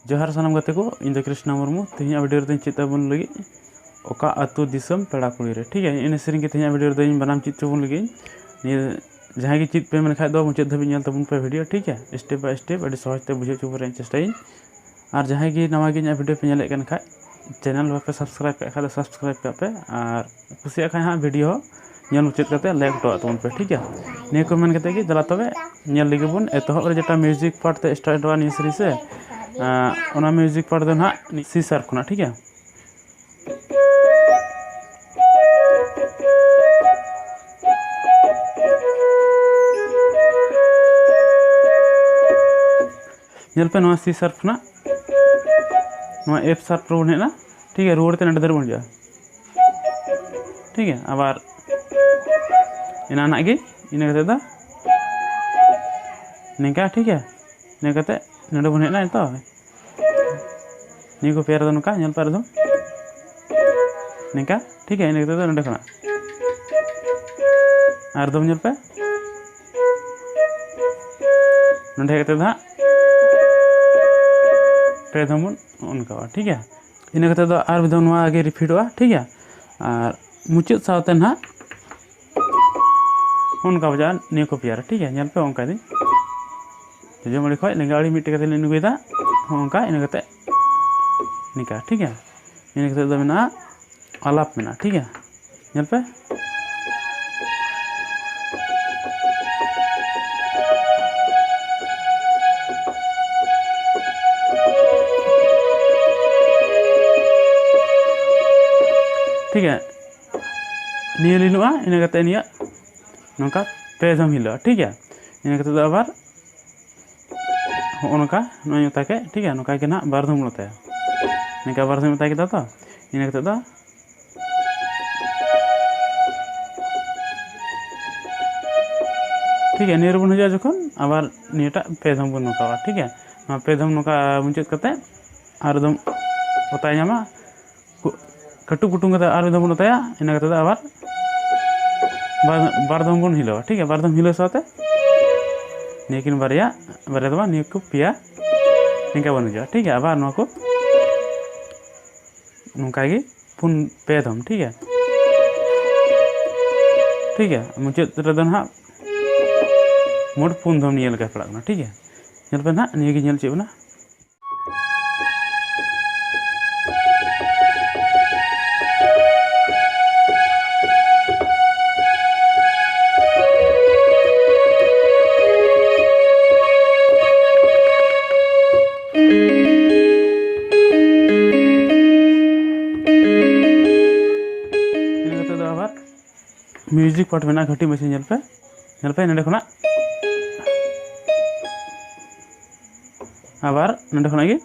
जोहार सानाम गाते को इन कृष्णा मुर्मू तेहना वीडियो रे चेत ताबन लगी ओका आतु दिसम पेड़ा कुड़ी रे ठीक है इन सेरिंग के तेहना वीडियो रे बनाम चेत चबन लगी नि जहां के चेत पे मन खाय दो मुचाद धाबी नेल तबन पे वीडियो ठीक है स्टेप बाय स्टेप अडी सहज ते बुझे चुब रे चेष्टाई और जहां के नवा के वीडियो पे नेले कन खाय चैनल पे सब्सक्राइब पे खाले सब्सक्राइब का पे और कुसिया खाय हां वीडियो नेल मुचाद करते लाइक टो तबन पे ठीक है ने को मन करते कि जला तबे नेल लगी बन एतह रे जेटा म्यूजिक पार्ट ते स्टार्ट वा नि सरी से ओना म्यूजिक पार्ट दो ना सी शार्प खुना ठीक है नेल पे सी शार्प खुना एफ शार्प रो ना ठीक है रुआड़ते नडे दर बन जा ठीक है आबार इना ना गे इना कते दा निका ठीक है ने कते नडे बन हेना तो निको पेर दो नका नेल पर दो निका ठीक है इना कते दो नडे खना आर दो नेल पे नडे कते दा पे दमन उनका ठीक है इना कते दो आर विधो नवा आगे रिपीटवा ठीक है और मुचाद सावते ना उनका बजा निको पेर ठीक है नेल पे उनका दिन जो मड़ी खो निगाड़ी मिट्टी कते नुगेदा उनका इन कते निका ठीक है इन कते दो मेना आलाप मेना ठीक है नेल पे ठीक है निया लिनुआ इन कते निया नोका पे दम हिलो ठीक है इन कते दो आबार उनका नोता के ठीक है नोका के ना बारधम नोता निका बारधम नोता के तो इन कते दो ठीक है नियर बन हो जखन आबार नियटा पेधम बन नोका ठीक है ना पेधम नोका मुचाद कते आर दम ओता ᱧᱟᱢᱟ कटु कुटुंग कते आर दम नोताया इन कते दो आबार बारधम बन हिलो ठीक है बारधम हिलो साथे निकिन बारिया बारे दो निको पिया निका बन जा ठीक है आबार नो को नोका गे पुन पेधम ठीक है मुचाद रे दो ना मोड पुन धम नियल का पड़ा ठीक है नेल पे ना निये गे नेल चे बना म्यूजिक पार्ट में घटी मशीन नेल पे नडे खना आबार नडे खना गे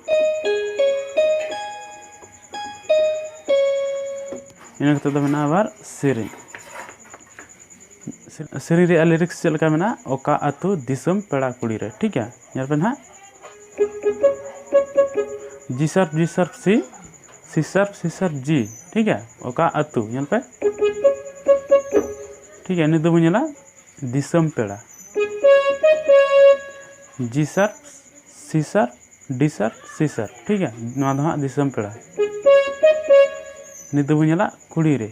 इन कते दो मेना आबार सेरिंग सेरिंग रे लिरिक्स चलका मेना ओका आतु दिसम पेड़ा कुड़ी रे ठीक है नेल पे ना G sharp C C sharp जी ठीक है ओका अतु नेल पे ठीक है नित दो बन नेला दिसम पेड़ा जी sir C sir D sir C sir ठीक है नवा दो हाँ दिसम पेड़ा नित दो बन नेला कुड़ी रे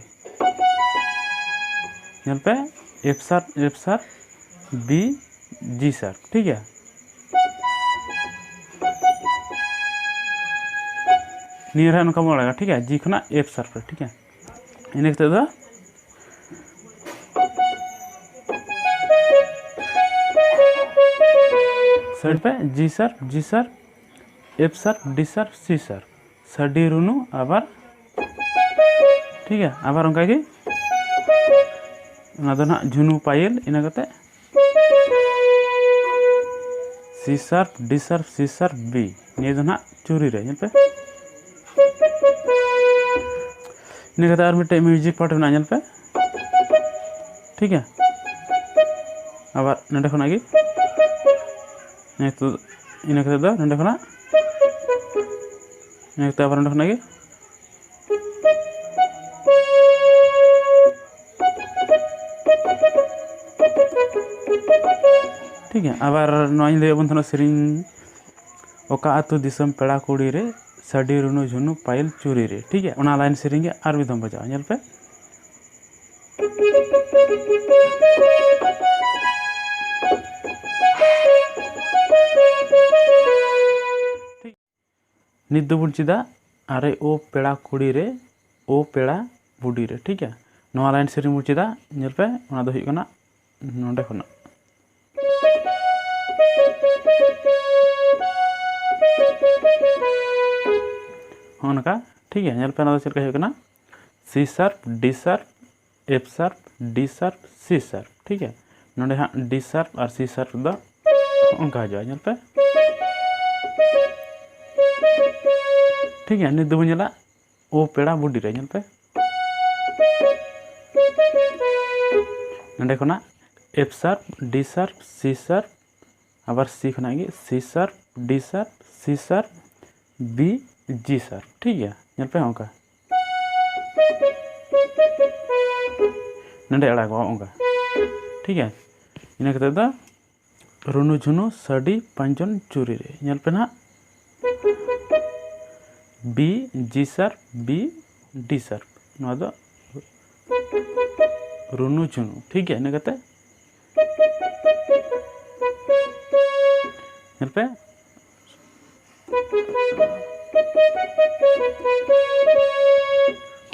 नेल पे एफ सर बी जी सर ठीक है नियर है उनका मोड़ा ठीक है जी खुना एफ सर पे ठीक है इन दो साइड पे G sir F sir D sir C sir सडी रुनु आबार ठीक है आबार उनका की ना झुनु पायल इन सी sir D sir C sir B निये दो ना चूरी रे पे इन और मिट्टे म्यूजिक पार्ट में पे ठीक है आबार नडे खुना की इन दो नडे खुना आबार नडे खुना की ठीक है आबार लैबन सेरिंग ओका आतु दिसम पेड़ा कुड़ी रे सडी रुनु झुनु पायल चूरी रे ठीक है उना लाइन सेरिंग और विधम बजाओ नेल पे नित दो बन चिदा अरे ओ पेड़ा कुड़ी रे ओ पेड़ा बुडी रे ठीक है नवा लाइन सेरिंग बन चिदा नेल पे उना दो हुई कना नोंडे खुना उनका ठीक है नेल पे ना चलका हुई कना C sharp D sharp F sharp D sharp C sharp ठीक है नोंडे हाँ डी शार्प और सी शार्प दो उनका हजू नेल पे ठीक है नित दो नेला ओ पेड़ा बुडी रे नेल पे नोंडे खुना F sharp D sharp C sharp आबार सी खुना C sharp D sharp C sharp B G sharp ठीक है नेल पे उनका नंडे अड़ागो उनका ठीक है इन दो रुनु झुनु सडी पंचन चूरी रे नेल पे ना B G sharp B D sharp नवा दो रुनु झुनु ठीक है इन नेल पे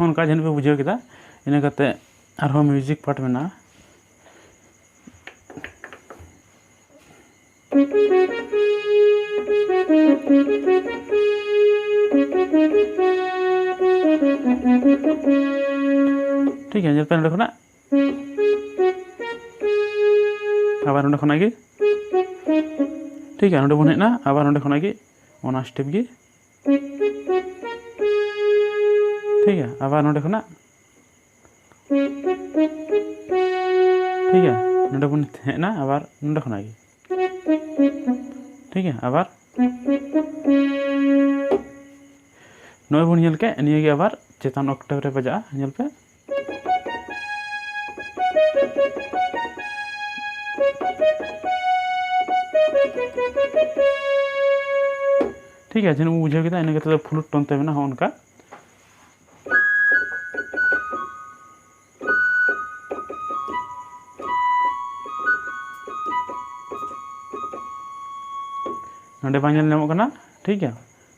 उनका जन पे बुझे किदा इन और म्यूजिक पार्ट में ना ठीक है जल पे नोडे खुना आबार नोडे खुना की ठीक है नोडे बन हेना आबार नोडे खुना की ओना स्टेप की ठीक है आबार नोडे खुना ठीक है नोडे बन हेना आबार नोडे खुना की ठीक है आबार नोय बन नेल के निये गे आबार चेतन ऑक्टेव रे बजा नेल पे ठीक है जन बुझे किदा इन तो फ्लूट टोन ते मेना उनका नोडे बा नेल नामो कना ठीक है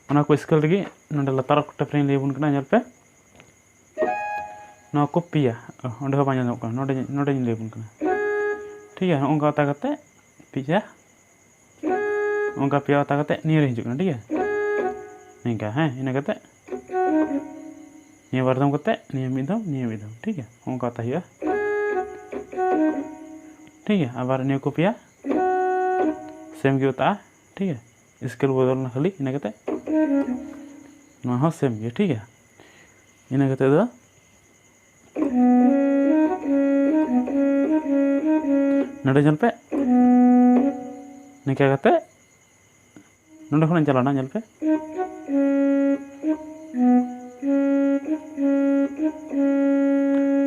उना को स्केल रगी नोडे लतार ऑक्टेव रे लेबुन कना नेल पे ना को पिया ओंडे हो बा नेल नामो कना नोडे नोडे लेबुन कना ठीक है उनका ता करते पिया उनका पिया ता करते नियर हिजु कना ठीक है निका है इन करते निये बारदम करते निये मिदम ठीक है उनका ता हिया ठीक है आबार निये को पिया सेम गे उता ठीक है स्केल बदल ना खाली इन करते ना हो सेम गे ठीक है इन करते दो नोडे जल पे निका करते नोडे खन चलाना जल पे ठीक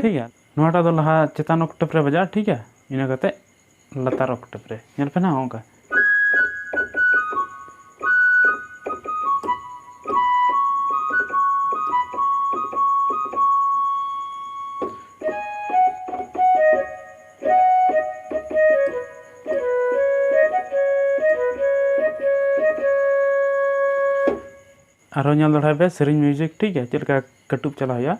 है नोटा दो लहा चेतान ऑक्टेव रे बजा ठीक है इना कते लतार ऑक्टेव रे नेल पे ना ओंका आरो ñal दोड़ा पे सेरिंग म्यूजिक ठीक है चलका कटुब चला हुआ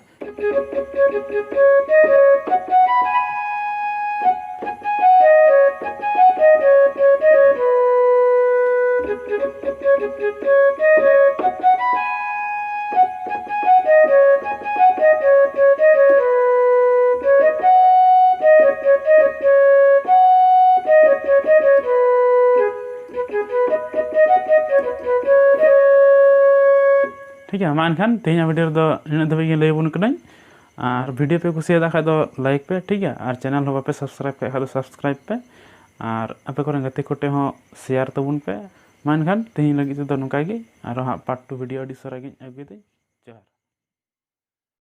ठीक है मानखान तेज वीडियो दो इन धाबी लैबन कनाई और वीडियो पे कुसिया खा दो लाइक पे ठीक है और चैनल हो पे सब्सक्राइब पे खा सब्सक्राइब पे और आपे को गति कोटे हो शेयर तबन पे मानखान तेज लगी तो नौका और हाँ पार्ट 2 वीडियो अभी सरागी अगुदे।